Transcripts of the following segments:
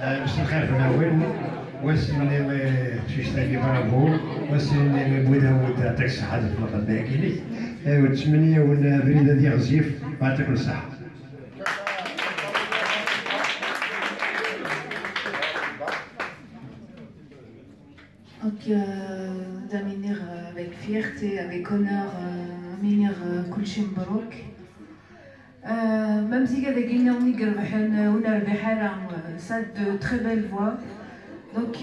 مساء الخير في الاول وسني تشتاقي برافو وسني بوداود يعطيك الصحة في القلب كيلي وتمنية والبريدة ديال غزيف يعطيك الصحة. Donc d'avenir avec fierté, avec honneur, منير كل شيء مبروك. Même si avec une on a ça de très belle voix. Donc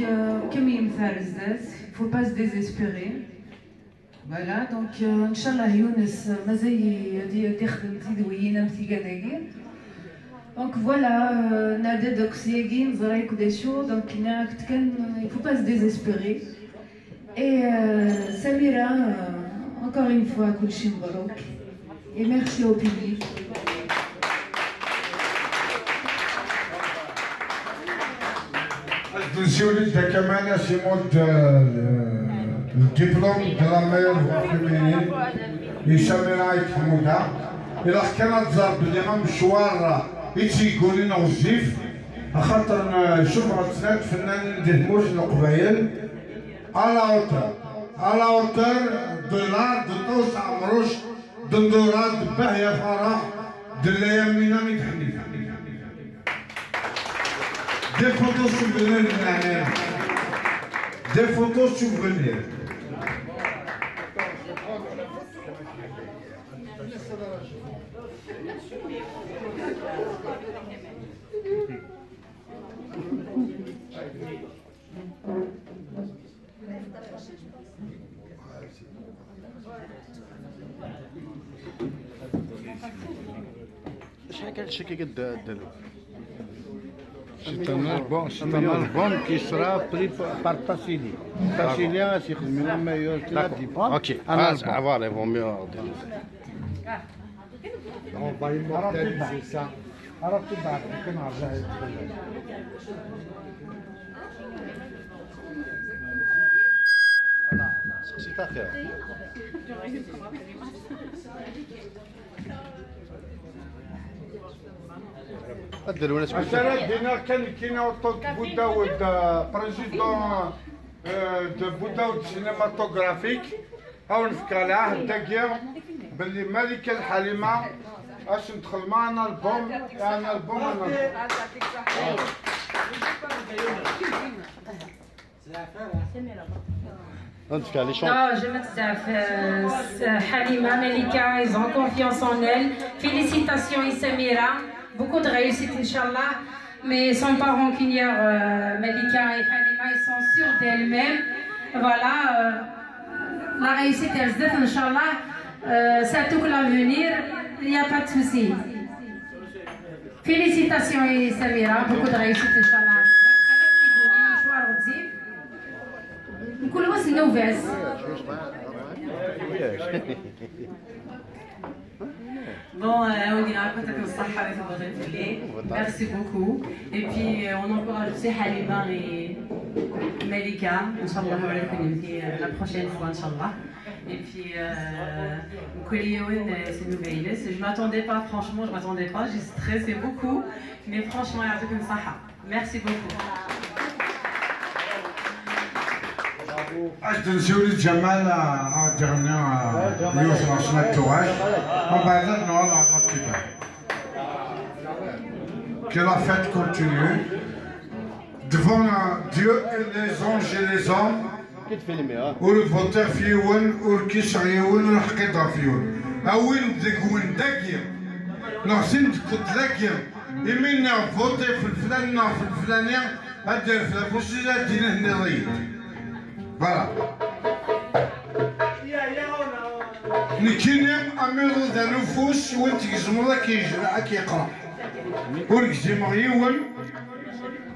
comme il me fait il faut pas se désespérer. Voilà donc Inch'Allah Younes mazay تخدم تزيد وينا مسيقة donc voilà Nada d'Oxygène Zarek des choses donc il faut pas se désespérer et Samira encore une fois كل شيء مبروك et merci au public. Monsieur Kamala, c'est le diplôme de la meilleure voix féminine et Samira Hamouda. إلا كانت ضرب لنا مشوار يقول لنا وظيف خاطر شفرة ثلاث فنانين ديال موج القبايل على اوتر دولار دو توسع مروش دندورة دباه يا فرح دلايا مينا ميت حنيفة دي فوتو سوفينير من هنا دي فوتو سوفينير شحال كنشكي كديروا C'est un album qui sera pris par Tassili. Tassili a يخدم لنا meilleur diplôme. Ok, voilà, ils vont mieux organiser. On va immortaliser ça. Alors tout bas, on va voilà, c'est ta affaire. مثلا هنا كاين اوتوك بوداود بريزيدون دو بوداود سينماتوغرافيك هاو نفكر لها دقيقه باللي ملكه الحليمه اش ندخل معنا البوم انا البوم Non, je Halima, Melika, ils ont confiance en elle. Félicitations Samira, beaucoup de réussite Inch'Allah. Mais sans pas rancunière, Melika et Halima, ils sont sûrs d'elles-mêmes. Voilà, la réussite est Inch'Allah, ça touche l'avenir, il n'y a pas de souci. Félicitations Samira, beaucoup de réussite Inch'Allah. كل وقت نوفاس Bon, on dira peut-être que ça merci beaucoup. Et puis on encourage aussi Halima et Melika, Inch'Allah, la prochaine fois, Inch'Allah. Et puis, c'est nouvelle. Je ne m'attendais pas, franchement, je ne m'attendais pas. J'ai stressé beaucoup. Mais franchement, merci beaucoup. اش تنسيو لي جمال درنا يوصل عشنا التواج ومن بعد نوال على الكتاب que la fête continue devant Dieu et les anges et les hommes والفوتر فيون والكيسريون والحقيقة فيون أوين دقون دقيق نحسن تلاقيق إمينا فوتي في الفلان في الفلانية هدير في الفوسيزة دينا هنريد Voilà. نكينا أمير ذا نفوس وانت كزمرا كيجرع كيقرا ونكزم غيون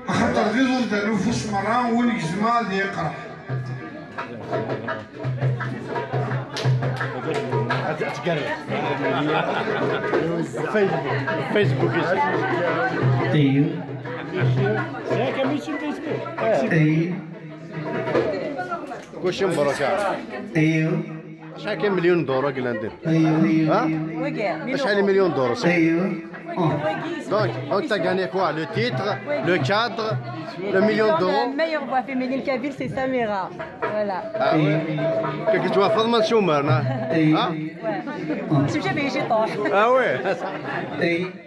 خاطر غير ذا نفوس مرة ونكزم غادي يقرا فيسبوك ايوه ايوه كلشي مبروك ايوه شحال كاين مليون دورو قلنا ندير ها شحال مليون دورو donc tu as gagné quoi le titre le cadre le million d'euros la meilleure voix féminine kabyle c'est Samira voilà كي توافق ما نشومرنا ها ouais. ah ouais